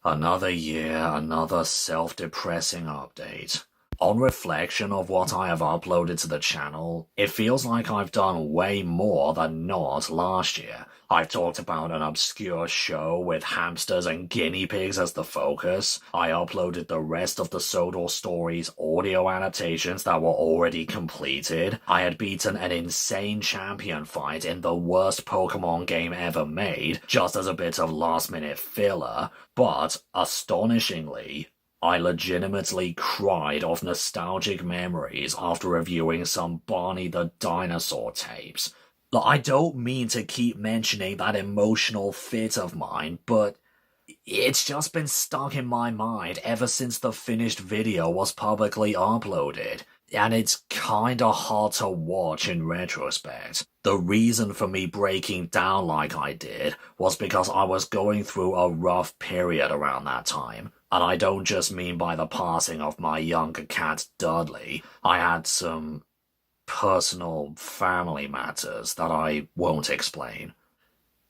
Another year, another self-depressing update. On reflection of what I have uploaded to the channel, it feels like I've done way more than not last year. I've talked about an obscure show with hamsters and guinea pigs as the focus. I uploaded the rest of the Sodor story's audio adaptations that were already completed. I had beaten an insane champion fight in the worst Pokemon game ever made, just as a bit of last-minute filler, but, astonishingly, I legitimately cried of nostalgic memories after reviewing some Barney the Dinosaur tapes. Look, I don't mean to keep mentioning that emotional fit of mine, but it's just been stuck in my mind ever since the finished video was publicly uploaded, and it's kinda hard to watch in retrospect. The reason for me breaking down like I did was because I was going through a rough period around that time. And I don't just mean by the passing of my younger cat Dudley. I had some personal family matters that I won't explain.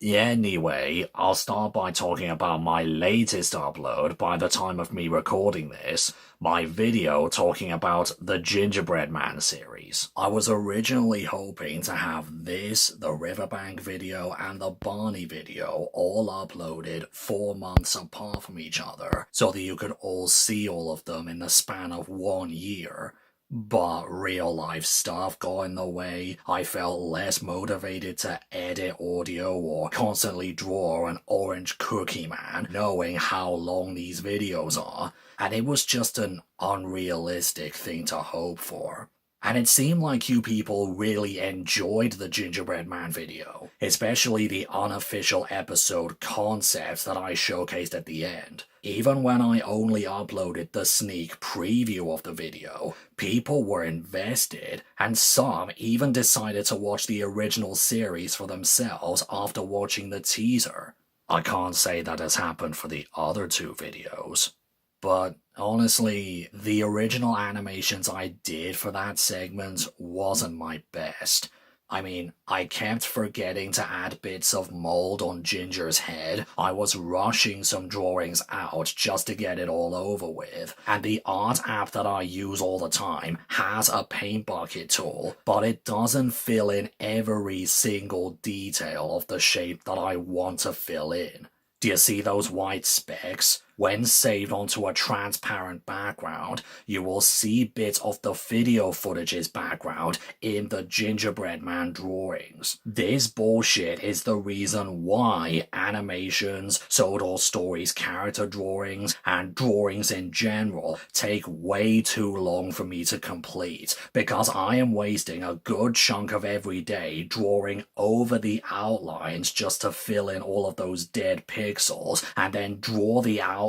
Anyway, I'll start by talking about my latest upload by the time of me recording this, my video talking about the Gingerbread Man series. I was originally hoping to have this, the Riverbank video, and the Barney video all uploaded 4 months apart from each other, so that you could all see all of them in the span of 1 year. But real life stuff got in the way. I felt less motivated to edit audio or constantly draw an orange cookie man, knowing how long these videos are, and it was just an unrealistic thing to hope for. And it seemed like you people really enjoyed the Gingerbread Man video, especially the unofficial episode concepts that I showcased at the end. Even when I only uploaded the sneak preview of the video, people were invested, and some even decided to watch the original series for themselves after watching the teaser. I can't say that has happened for the other 2 videos. But honestly, the original animations I did for that segment wasn't my best. I mean, I kept forgetting to add bits of mold on Ginger's head, I was rushing some drawings out just to get it all over with, and the art app that I use all the time has a paint bucket tool, but it doesn't fill in every single detail of the shape that I want to fill in. Do you see those white specks? When saved onto a transparent background, you will see bits of the video footage's background in the Gingerbread Man drawings. This bullshit is the reason why animations, Sodor Stories character drawings, and drawings in general take way too long for me to complete, because I am wasting a good chunk of every day drawing over the outlines just to fill in all of those dead pixels, and then draw the outlines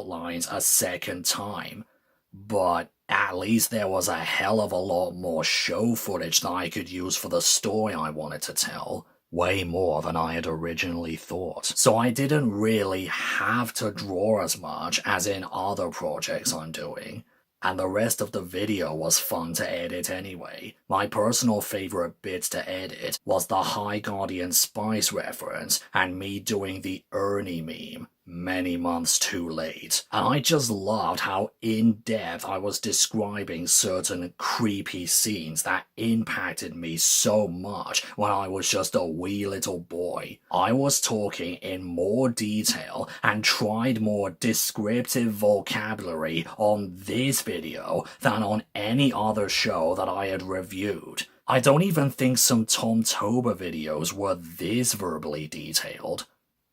a second time. But at least there was a hell of a lot more show footage that I could use for the story I wanted to tell. Way more than I had originally thought. So I didn't really have to draw as much as in other projects I'm doing. And the rest of the video was fun to edit anyway. My personal favorite bits to edit was the High Guardian Spice reference and me doing the Ernie meme many months too late. And I just loved how in-depth I was describing certain creepy scenes that impacted me so much when I was just a wee little boy. I was talking in more detail and tried more descriptive vocabulary on this video than on any other show that I had reviewed. I don't even think some Tomtober videos were this verbally detailed.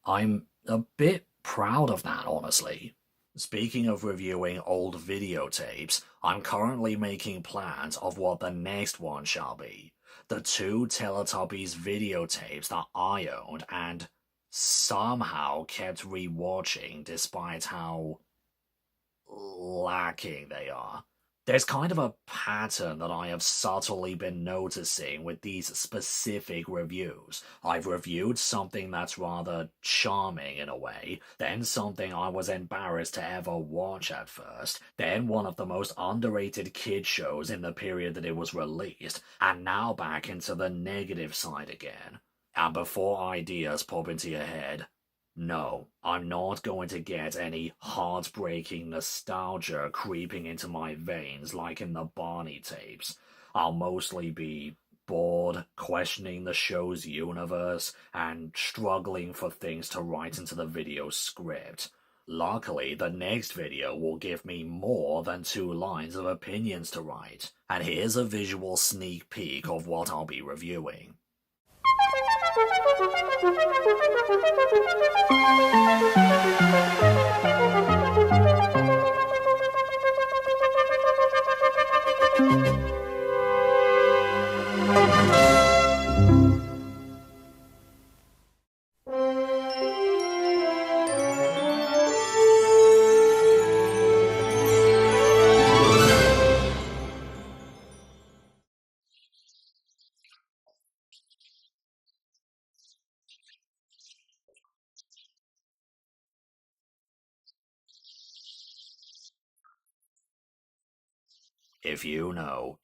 I'm a bit proud of that, honestly. Speaking of reviewing old videotapes, I'm currently making plans of what the next one shall be. The 2 Teletubbies videotapes that I owned and somehow kept rewatching despite how lacking they are. There's kind of a pattern that I have subtly been noticing with these specific reviews. I've reviewed something that's rather charming in a way, then something I was embarrassed to ever watch at first, then one of the most underrated kid shows in the period that it was released, and now back into the negative side again. And before ideas pop into your head, No, I'm not going to get any heartbreaking nostalgia creeping into my veins like in the Barney tapes. I'll mostly be bored, questioning the show's universe, and struggling for things to write into the video script. Luckily, the next video will give me more than 2 lines of opinions to write, and here's a visual sneak peek of what I'll be reviewing. If you know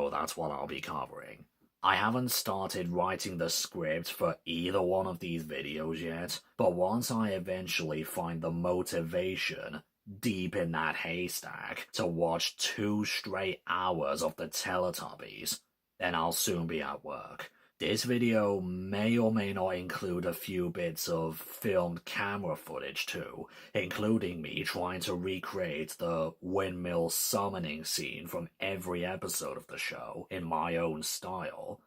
that's what I'll be covering. I haven't started writing the script for either one of these videos yet, but once I eventually find the motivation deep in that haystack to watch 2 straight hours of the Teletubbies, then I'll soon be at work. This video may or may not include a few bits of filmed camera footage too, including me trying to recreate the windmill summoning scene from every episode of the show in my own style.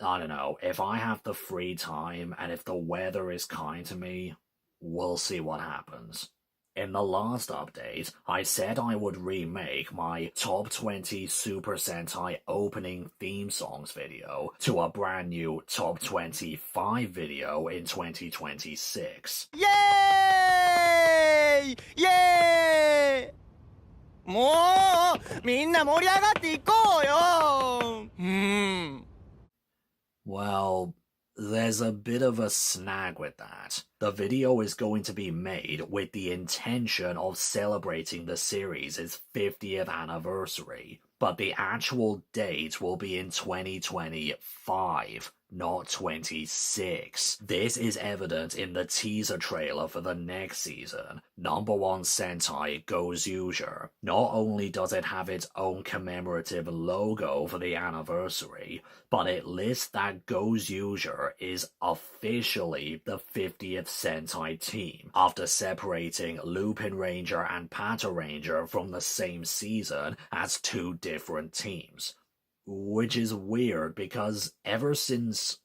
I don't know, if I have the free time and if the weather is kind to me, we'll see what happens. In the last update, I said I would remake my top 20 Super Sentai opening theme songs video to a brand new top 25 video in 2026. Yay! Yay! もうみんな盛り上がっていこうよ。Well, there's a bit of a snag with that. The video is going to be made with the intention of celebrating the series' 50th anniversary, but the actual date will be in 2025, not 26. This is evident in the teaser trailer for the next season, #1 Sentai Gozuger. Not only does it have its own commemorative logo for the anniversary, but it lists that Gozuger is officially the 50th Sentai team, after separating Lupin Ranger and Pata Ranger from the same season as 2 different teams. Which is weird because ever since,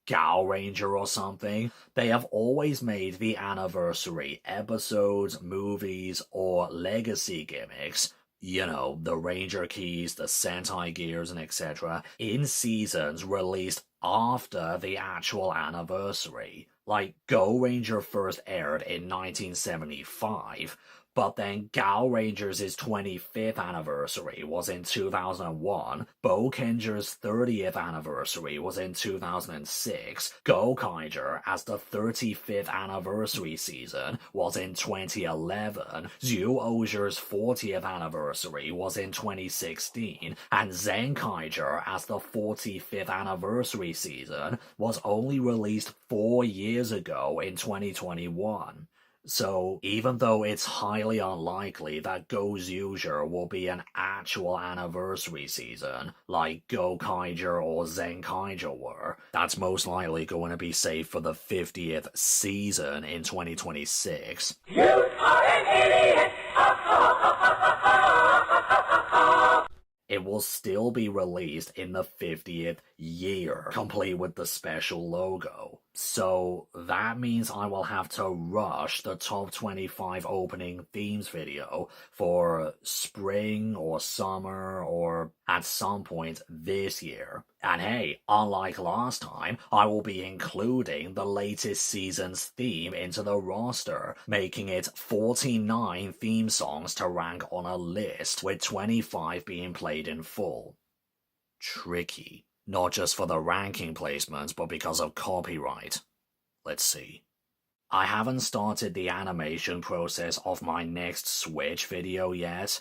Gal Ranger or something, they have always made the anniversary episodes, movies, or legacy gimmicks, you know, the Ranger keys, the Sentai gears, and etc., in seasons released after the actual anniversary. Like, Go Ranger first aired in 1975, but then Gal Ranger's 25th anniversary was in 2001, Bokenger's 30th anniversary was in 2006, Gokaiger as the 35th anniversary season was in 2011, Zyuohger's 40th anniversary was in 2016, and Zenkaiger as the 45th anniversary season was only released 4 years ago in 2021. So, even though it's highly unlikely that Gozuger will be an actual anniversary season, like Gokaiger or Zenkaiger were, that's most likely going to be saved for the 50th season in 2026. You are an idiot! It will still be released in the 50th year, complete with the special logo. So that means I will have to rush the top 25 opening themes video for spring or summer or at some point this year. And hey, unlike last time, I will be including the latest season's theme into the roster, making it 49 theme songs to rank on a list, with 25 being played in full. Tricky. Not just for the ranking placements, but because of copyright. Let's see. I haven't started the animation process of my next Switch video yet.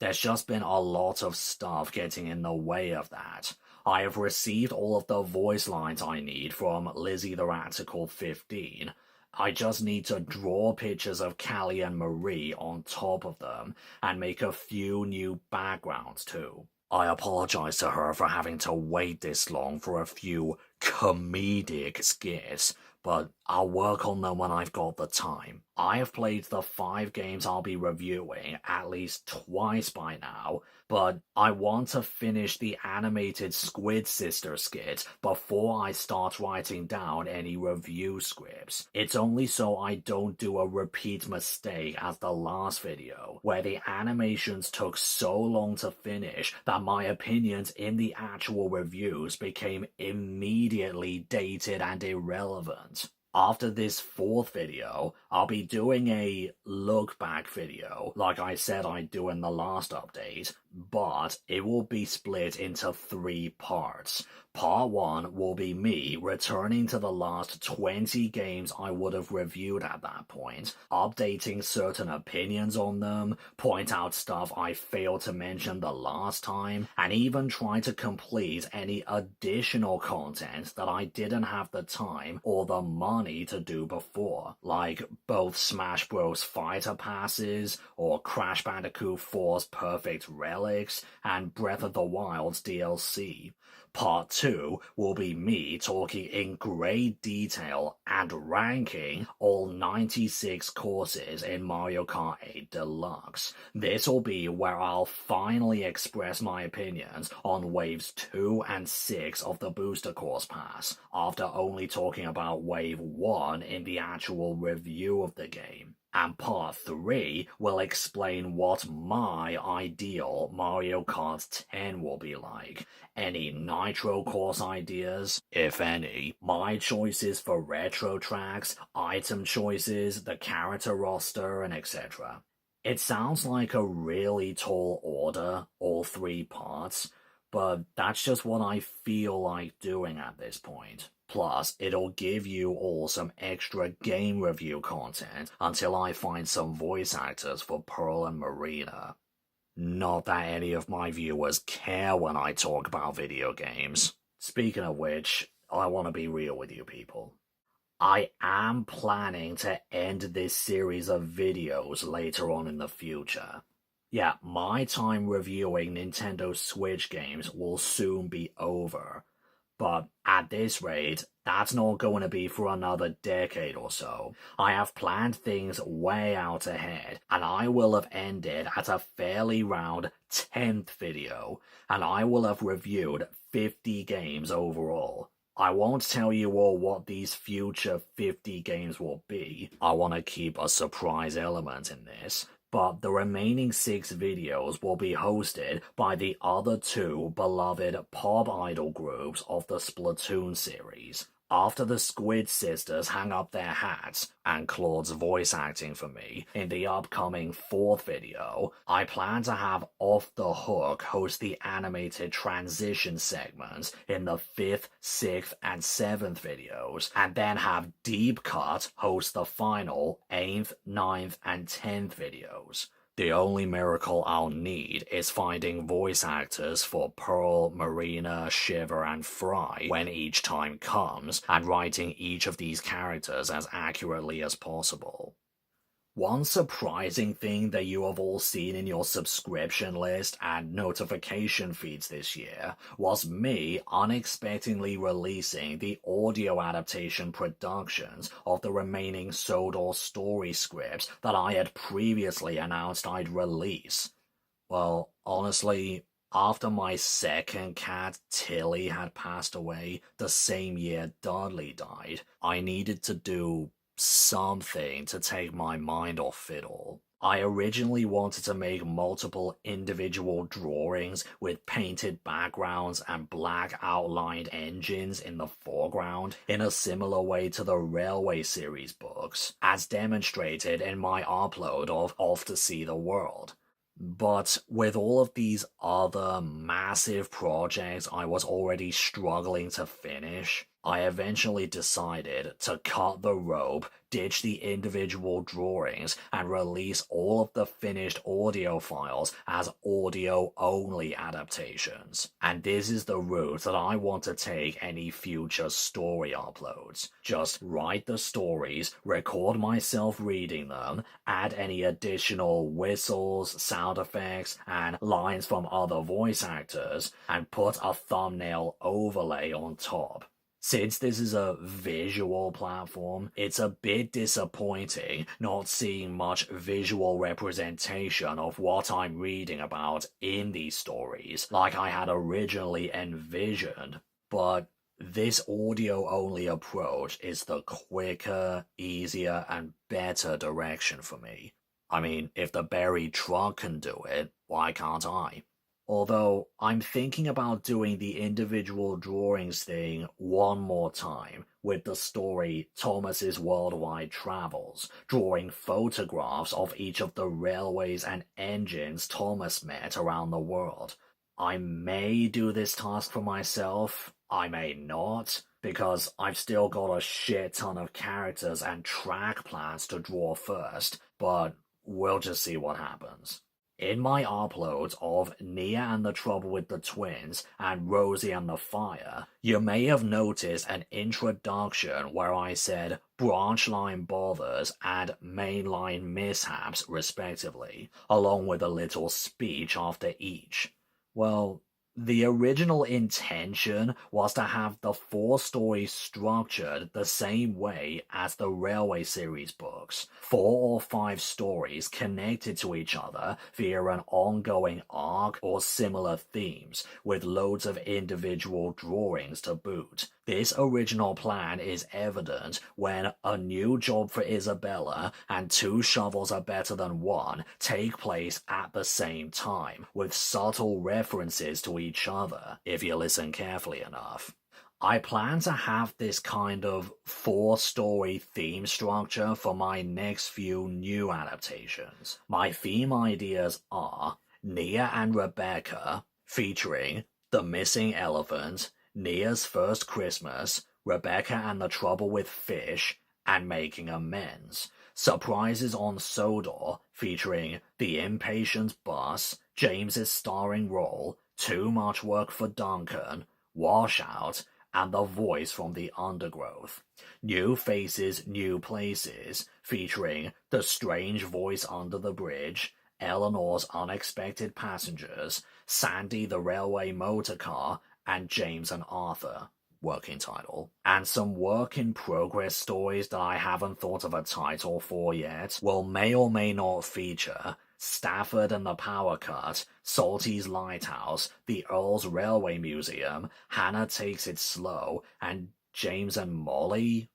There's just been a lot of stuff getting in the way of that. I have received all of the voice lines I need from Lizzie the Ratical 15, I just need to draw pictures of Callie and Marie on top of them and make a few new backgrounds too. I apologize to her for having to wait this long for a few comedic skits, but I'll work on them when I've got the time. I have played the 5 games I'll be reviewing at least twice by now, but I want to finish the animated Squid Sister skit before I start writing down any review scripts. It's only so I don't do a repeat mistake as the last video, where the animations took so long to finish that my opinions in the actual reviews became immediately dated and irrelevant. After this 4th video, I'll be doing a look-back video, like I said I'd do in the last update, but it will be split into 3 parts. Part 1 will be me returning to the last 20 games I would have reviewed at that point, updating certain opinions on them, point out stuff I failed to mention the last time, and even try to complete any additional content that I didn't have the time or the money to do before, like both Smash Bros. Fighter Passes or Crash Bandicoot 4's Perfect Relics and Breath of the Wild's DLC. Part 2 will be me talking in great detail and ranking all 96 courses in Mario Kart 8 Deluxe. This will be where I'll finally express my opinions on Waves 2 and 6 of the Booster Course Pass, after only talking about Wave 1 in the actual review of the game. And Part 3 will explain what my ideal Mario Kart 10 will be like, any Nitro course ideas, if any, my choices for retro tracks, item choices, the character roster, and etc. It sounds like a really tall order, all 3 parts, but that's just what I feel like doing at this point. Plus, it'll give you all some extra game review content until I find some voice actors for Pearl and Marina. Not that any of my viewers care when I talk about video games. Speaking of which, I want to be real with you people. I am planning to end this series of videos later on in the future. Yeah, my time reviewing Nintendo Switch games will soon be over. But at this rate, that's not going to be for another decade or so. I have planned things way out ahead, and I will have ended at a fairly round 10th video, and I will have reviewed 50 games overall. I won't tell you all what these future 50 games will be. I want to keep a surprise element in this. But the remaining 6 videos will be hosted by the other 2 beloved pop idol groups of the Splatoon series. After the Squid Sisters hang up their hats, and Claude's voice acting for me, in the upcoming 4th video, I plan to have Off the Hook host the animated transition segments in the 5th, 6th, and 7th videos, and then have Deep Cut host the final 8th, 9th, and 10th videos. The only miracle I'll need is finding voice actors for Pearl, Marina, Shiver, and Fry when each time comes, and writing each of these characters as accurately as possible. One surprising thing that you have all seen in your subscription list and notification feeds this year was me unexpectedly releasing the audio adaptation productions of the remaining Sodor story scripts that I had previously announced I'd release. Well, honestly, after my second cat, Tilly, had passed away the same year Dudley died, I needed to do something to take my mind off it all. I originally wanted to make multiple individual drawings with painted backgrounds and black outlined engines in the foreground, in a similar way to the Railway series books, as demonstrated in my upload of Off to See the World. But with all of these other massive projects I was already struggling to finish, I eventually decided to cut the rope, ditch the individual drawings, and release all of the finished audio files as audio-only adaptations. And this is the route that I want to take any future story uploads. Just write the stories, record myself reading them, add any additional whistles, sound effects, and lines from other voice actors, and put a thumbnail overlay on top. Since this is a visual platform, it's a bit disappointing not seeing much visual representation of what I'm reading about in these stories, like I had originally envisioned. But this audio-only approach is the quicker, easier, and better direction for me. I mean, if the buried truck can do it, why can't I? Although, I'm thinking about doing the individual drawings thing one more time with the story Thomas's Worldwide Travels, drawing photographs of each of the railways and engines Thomas met around the world. I may do this task for myself, I may not, because I've still got a shit ton of characters and track plans to draw first, but we'll just see what happens. In my uploads of Nia and the Trouble with the Twins and Rosie and the Fire, you may have noticed an introduction where I said branch line bothers and main line mishaps respectively, along with a little speech after each. Well, the original intention was to have the 4 stories structured the same way as the Railway series books. 4 or 5 stories connected to each other via an ongoing arc or similar themes, with loads of individual drawings to boot. This original plan is evident when A New Job for Isabella and 2 Shovels Are Better Than One take place at the same time, with subtle references to each other, if you listen carefully enough. I plan to have this kind of 4-story theme structure for my next few new adaptations. My theme ideas are Nia and Rebecca, featuring The Missing Elephant, Nia's First Christmas, Rebecca and the Trouble with Fish, and Making Amends. Surprises on Sodor, featuring The Impatient Bus, James's starring role, Too Much Work for Duncan, Washout, and The Voice from the Undergrowth. New Faces, New Places, featuring The Strange Voice Under the Bridge, Eleanor's Unexpected Passengers, Sandy the Railway Motor Car, and James and Arthur, working title. And some work-in-progress stories that I haven't thought of a title for yet may or may not feature Stafford and the Power Cut, Salty's Lighthouse, the Earl's Railway Museum, Hannah Takes It Slow, and James and Molly?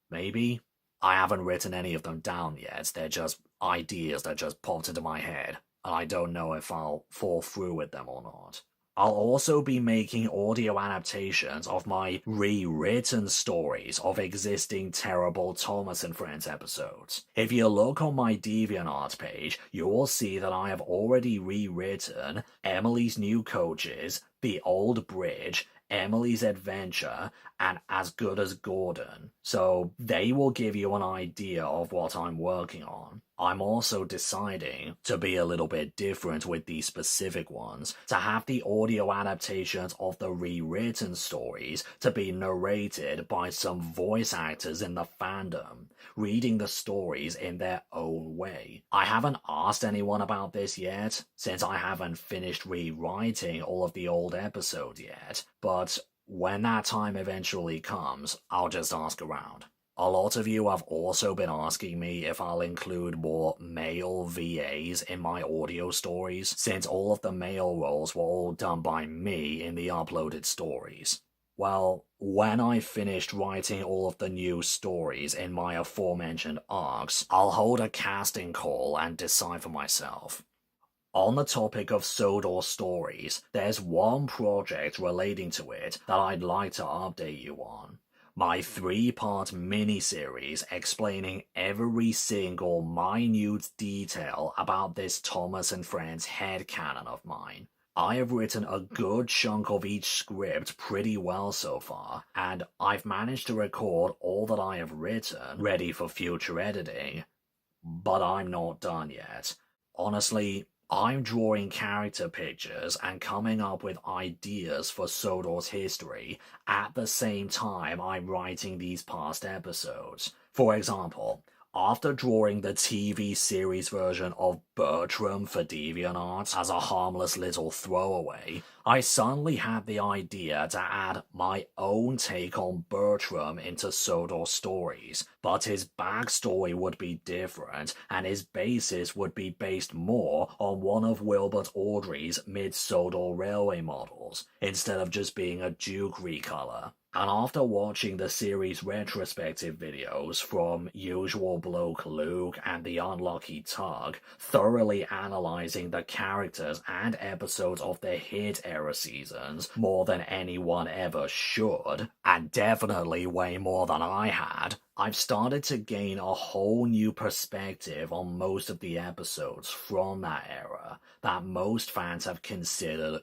Maybe? I haven't written any of them down yet, they're just ideas that just popped into my head, and I don't know if I'll fall through with them or not. I'll also be making audio adaptations of my rewritten stories of existing terrible Thomas and Friends episodes. If you look on my DeviantArt page, you will see that I have already rewritten Emily's New Coaches, The Old Bridge, Emily's Adventure, and As Good as Gordon, so they will give you an idea of what I'm working on. I'm also deciding to be a little bit different with these specific ones, to have the audio adaptations of the rewritten stories to be narrated by some voice actors in the fandom, reading the stories in their own way. I haven't asked anyone about this yet, since I haven't finished rewriting all of the old episodes yet, but when that time eventually comes, I'll just ask around. A lot of you have also been asking me if I'll include more male VAs in my audio stories, since all of the male roles were all done by me in the uploaded stories. Well, when I've finished writing all of the new stories in my aforementioned arcs, I'll hold a casting call and decide for myself. On the topic of Sodor stories, there's one project relating to it that I'd like to update you on. My 3-part miniseries explaining every single minute detail about this Thomas and Friends headcanon of mine. I have written a good chunk of each script pretty well so far, and I've managed to record all that I have written ready for future editing, but I'm not done yet. Honestly, I'm drawing character pictures and coming up with ideas for Sodor's history at the same time I'm writing these past episodes. For example, after drawing the TV series version of Bertram for DeviantArt as a harmless little throwaway, I suddenly had the idea to add my own take on Bertram into Sodor's stories, but his backstory would be different, and his basis would be based more on one of Wilbert Awdry's mid-Sodor railway models, instead of just being a Duke recolor. And after watching the series retrospective videos from Usual Bloke Luke and The Unlucky Tug, thoroughly analyzing the characters and episodes of the hit era seasons more than anyone ever should, and definitely way more than I had, I've started to gain a whole new perspective on most of the episodes from that era that most fans have considered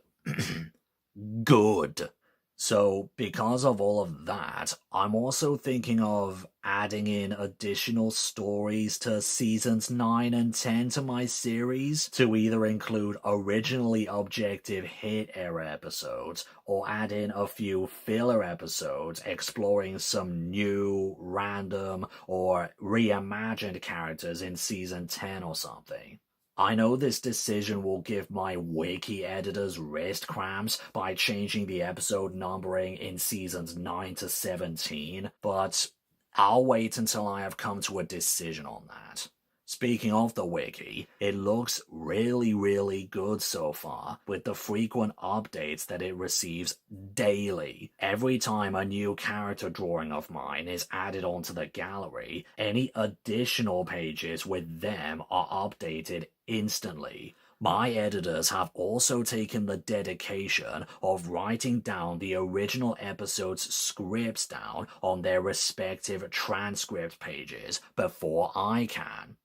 good. So, because of all of that, I'm also thinking of adding in additional stories to seasons 9 and 10 to my series to either include originally objective hit era episodes or add in a few filler episodes exploring some new, random, or reimagined characters in season 10 or something. I know this decision will give my wiki editors wrist cramps by changing the episode numbering in seasons 9 to 17, but I'll wait until I have come to a decision on that. Speaking of the wiki, it looks really good so far, with the frequent updates that it receives daily. Every time a new character drawing of mine is added onto the gallery, any additional pages with them are updated instantly. My editors have also taken the dedication of writing down the original episode's scripts down on their respective transcript pages before I can.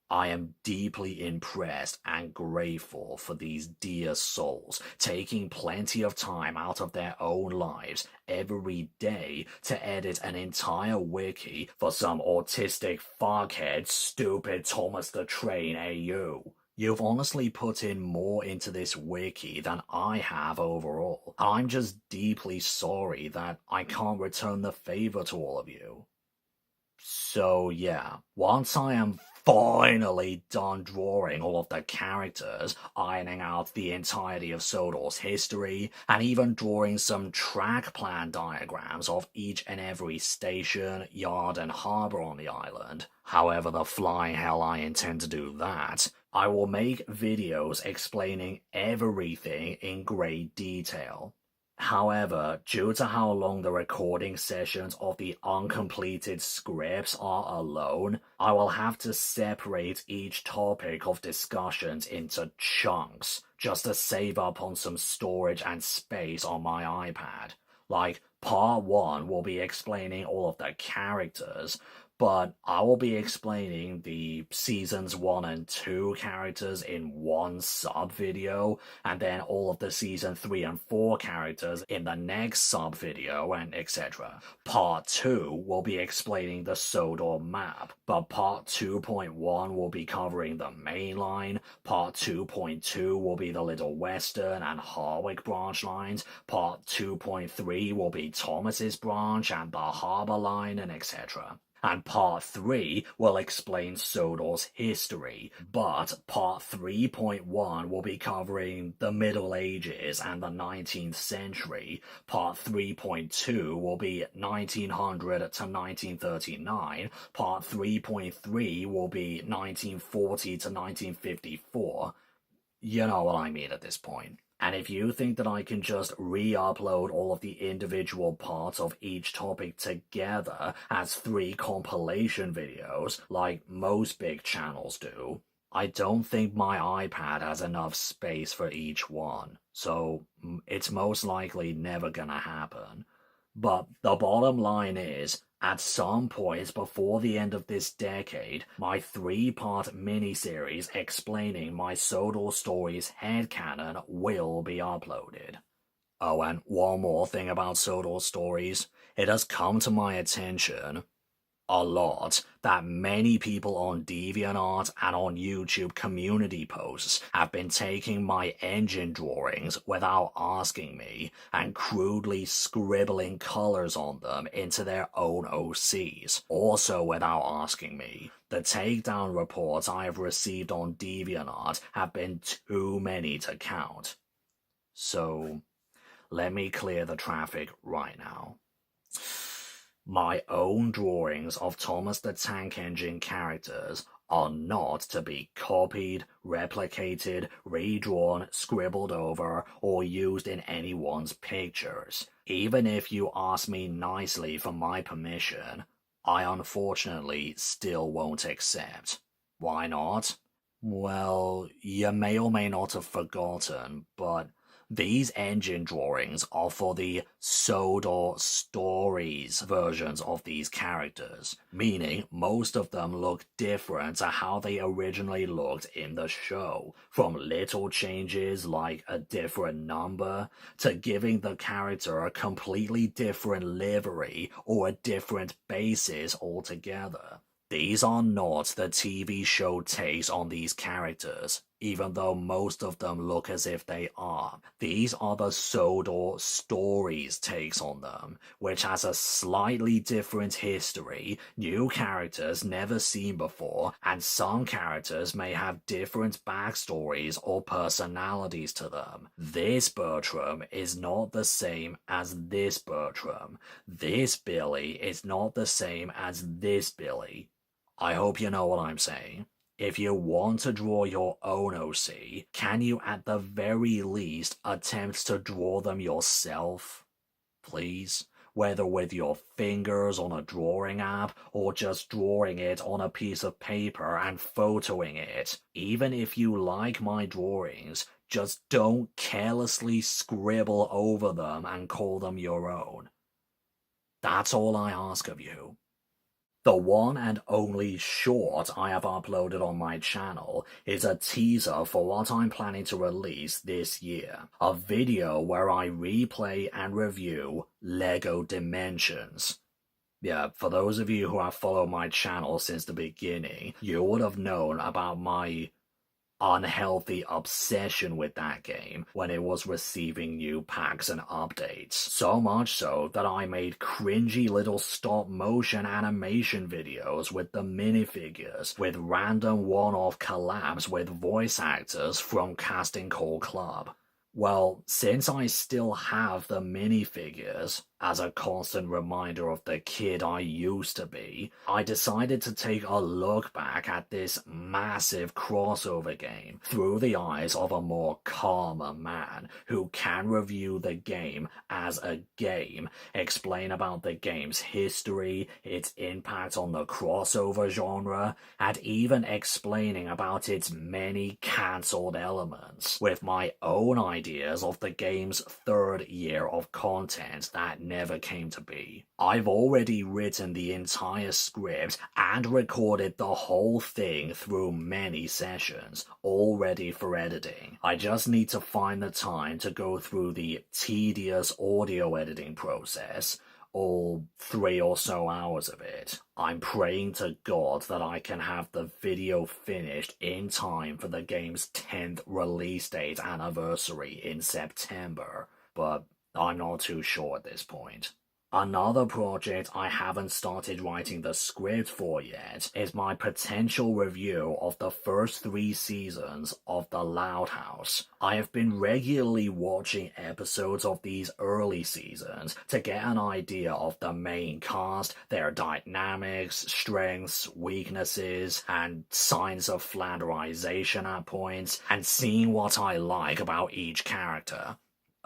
I am deeply impressed and grateful for these dear souls taking plenty of time out of their own lives every day to edit an entire wiki for some autistic fuckhead stupid Thomas the Train AU. You've honestly put in more into this wiki than I have overall. I'm just deeply sorry that I can't return the favor to all of you. So yeah, once I am finally done drawing all of the characters, ironing out the entirety of Sodor's history, and even drawing some track plan diagrams of each and every station, yard, and harbor on the island, however the flying hell I intend to do that, I will make videos explaining everything in great detail. However, due to how long the recording sessions of the uncompleted scripts are alone, I will have to separate each topic of discussions into chunks, just to save up on some storage and space on my iPad. Like, part 1 will be explaining all of the characters, but I will be explaining the seasons 1 and 2 characters in one sub-video, and then all of the season 3 and 4 characters in the next sub-video, and etc. Part 2 will be explaining the Sodor map, but Part 2.1 will be covering the main line, Part 2.2 will be the Little Western and Harwick branch lines, Part 2.3 will be Thomas's branch and the Harbour line, and etc. And Part 3 will explain Sodor's history, but Part 3.1 will be covering the Middle Ages and the 19th century, Part 3.2 will be 1900 to 1939, Part 3.3 will be 1940 to 1954. You know what I mean at this point. And if you think that I can just re-upload all of the individual parts of each topic together as 3 compilation videos, like most big channels do, I don't think my iPad has enough space for each one, so it's most likely never gonna happen. But the bottom line is, At some point before the end of this decade, my 3-part miniseries explaining my Sodor Stories headcanon will be uploaded. Oh, and one more thing about Sodor Stories. It has come to my attention a lot that many people on DeviantArt and on YouTube community posts have been taking my engine drawings without asking me and crudely scribbling colors on them into their own OCs, also without asking me. The takedown reports I have received on DeviantArt have been too many to count. So, let me clear the traffic right now. My own drawings of Thomas the Tank Engine characters are not to be copied, replicated, redrawn, scribbled over, or used in anyone's pictures. Even if you ask me nicely for my permission, I unfortunately still won't accept. Why not? Well, you may or may not have forgotten, but these engine drawings are for the Sodor Stories versions of these characters, meaning most of them look different to how they originally looked in the show, from little changes like a different number, to giving the character a completely different livery or a different basis altogether. These are not the TV show takes on these characters, even though most of them look as if they are. These are the Sodor Stories takes on them, which has a slightly different history, new characters never seen before, and some characters may have different backstories or personalities to them. This Bertram is not the same as this Bertram. This Billy is not the same as this Billy. I hope you know what I'm saying. If you want to draw your own OC, can you at the very least attempt to draw them yourself? Please? Whether with your fingers on a drawing app or just drawing it on a piece of paper and photoing it. Even if you like my drawings, just don't carelessly scribble over them and call them your own. That's all I ask of you. The one and only short I have uploaded on my channel is a teaser for what I'm planning to release this year. A video where I replay and review LEGO Dimensions. Yeah, for those of you who have followed my channel since the beginning, you would have known about my unhealthy obsession with that game when it was receiving new packs and updates. So much so that I made cringy little stop-motion animation videos with the minifigures, with random one-off collabs with voice actors from Casting Call Club. Well, since I still have the minifigures, as a constant reminder of the kid I used to be, I decided to take a look back at this massive crossover game through the eyes of a more calmer man who can review the game as a game, explain about the game's history, its impact on the crossover genre, and even explaining about its many cancelled elements, with my own ideas of the game's third year of content that never came to be. I've already written the entire script and recorded the whole thing through many sessions, all ready for editing. I just need to find the time to go through the tedious audio editing process, all 3 or so hours of it. I'm praying to God that I can have the video finished in time for the game's 10th release date anniversary in September, but I'm not too sure at this point. Another project I haven't started writing the script for yet is my potential review of the first 3 seasons of The Loud House. I have been regularly watching episodes of these early seasons to get an idea of the main cast, their dynamics, strengths, weaknesses, and signs of flanderization at points, and seeing what I like about each character.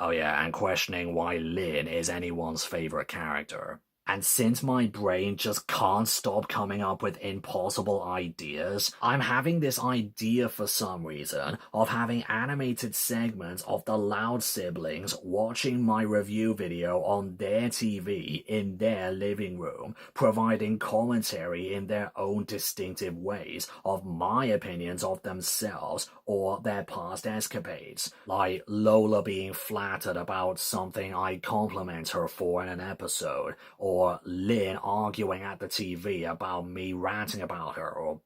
Oh yeah, and questioning why Lynn is anyone's favorite character. And since my brain just can't stop coming up with impossible ideas, I'm having this idea for some reason of having animated segments of the Loud siblings watching my review video on their TV in their living room, providing commentary in their own distinctive ways of my opinions of themselves or their past escapades, like Lola being flattered about something I compliment her for in an episode, or Lynn arguing at the TV about me ranting about her, or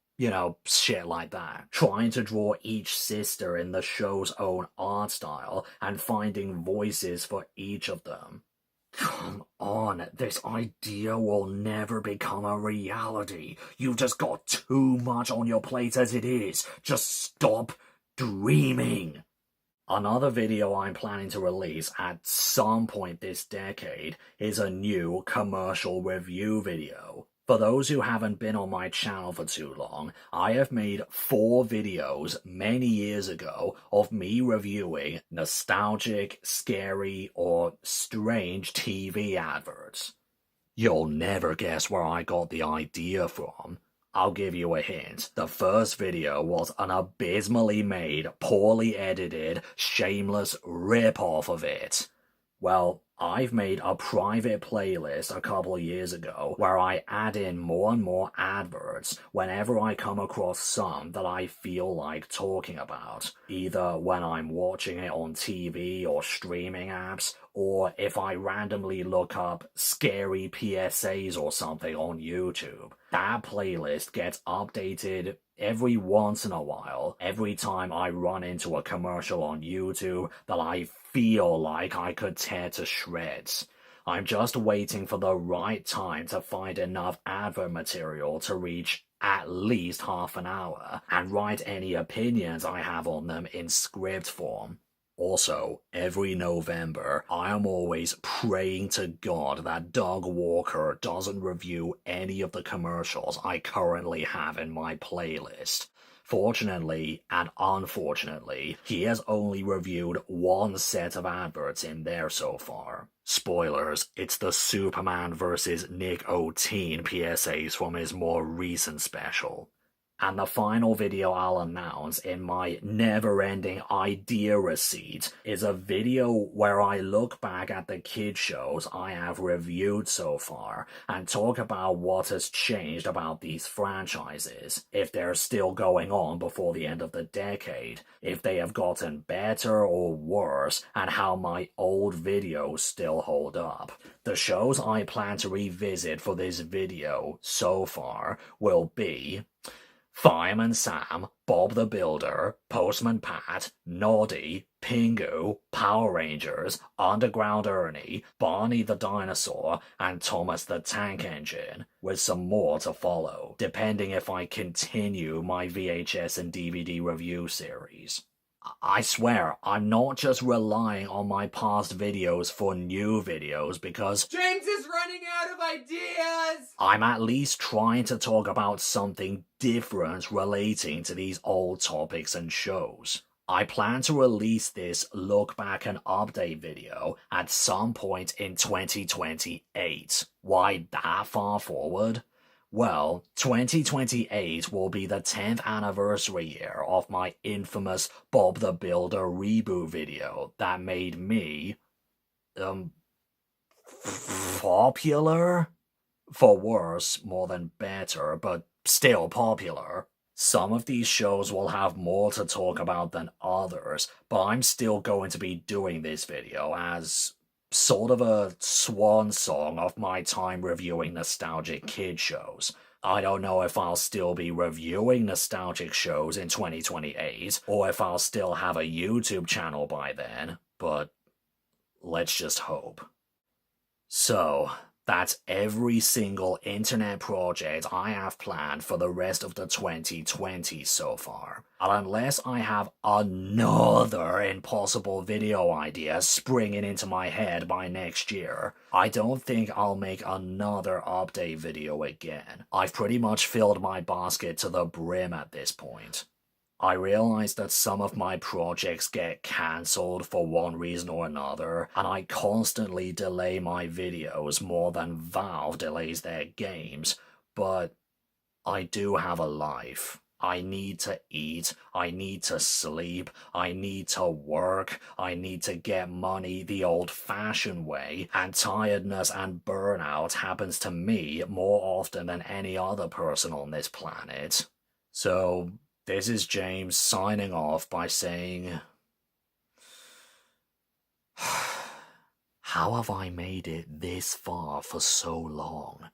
shit like that. Trying to draw each sister in the show's own art style and finding voices for each of them. Come on, this idea will never become a reality. You've just got too much on your plate as it is. Just stop dreaming. Another video I'm planning to release at some point this decade is a new commercial review video. For those who haven't been on my channel for too long, I have made 4 videos many years ago of me reviewing nostalgic, scary, or strange TV adverts. You'll never guess where I got the idea from. I'll give you a hint. The first video was an abysmally made, poorly edited, shameless rip-off of it. Well, I've made a private playlist a couple of years ago where I add in more and more adverts whenever I come across some that I feel like talking about, either when I'm watching it on TV or streaming apps, or if I randomly look up scary PSAs or something on YouTube. That playlist gets updated every once in a while, every time I run into a commercial on YouTube that I feel like I could tear to shreds. I'm just waiting for the right time to find enough advert material to reach at least half an hour, and write any opinions I have on them in script form. Also, every November, I am always praying to God that Doug Walker doesn't review any of the commercials I currently have in my playlist. Fortunately and unfortunately, he has only reviewed 1 set of adverts in there so far. Spoilers, it's the Superman vs. Nick O'Teen PSAs from his more recent special. And the final video I'll announce in my never-ending idea receipt is a video where I look back at the kid shows I have reviewed so far and talk about what has changed about these franchises, if they're still going on before the end of the decade, if they have gotten better or worse, and how my old videos still hold up. The shows I plan to revisit for this video so far will be Fireman Sam, Bob the Builder, Postman Pat, Noddy, Pingu, Power Rangers, Underground Ernie, Barney the Dinosaur, and Thomas the Tank Engine, with some more to follow, depending if I continue my VHS and DVD review series. I swear, I'm not just relying on my past videos for new videos because James is running out of ideas! I'm at least trying to talk about something different relating to these old topics and shows. I plan to release this look back and update video at some point in 2028. Why that far forward? Well, 2028 will be the 10th anniversary year of my infamous Bob the Builder reboot video that made me, popular? For worse more than better, but still popular. Some of these shows will have more to talk about than others, but I'm still going to be doing this video as sort of a swan song of my time reviewing nostalgic kid shows. I don't know if I'll still be reviewing nostalgic shows in 2028, or if I'll still have a YouTube channel by then, but let's just hope. So, that's every single internet project I have planned for the rest of the 2020s so far. And unless I have another impossible video idea springing into my head by next year, I don't think I'll make another update video again. I've pretty much filled my basket to the brim at this point. I realize that some of my projects get cancelled for one reason or another, and I constantly delay my videos more than Valve delays their games, but I do have a life. I need to eat, I need to sleep, I need to work, I need to get money the old-fashioned way, and tiredness and burnout happens to me more often than any other person on this planet. So, this is James signing off by saying, how have I made it this far for so long?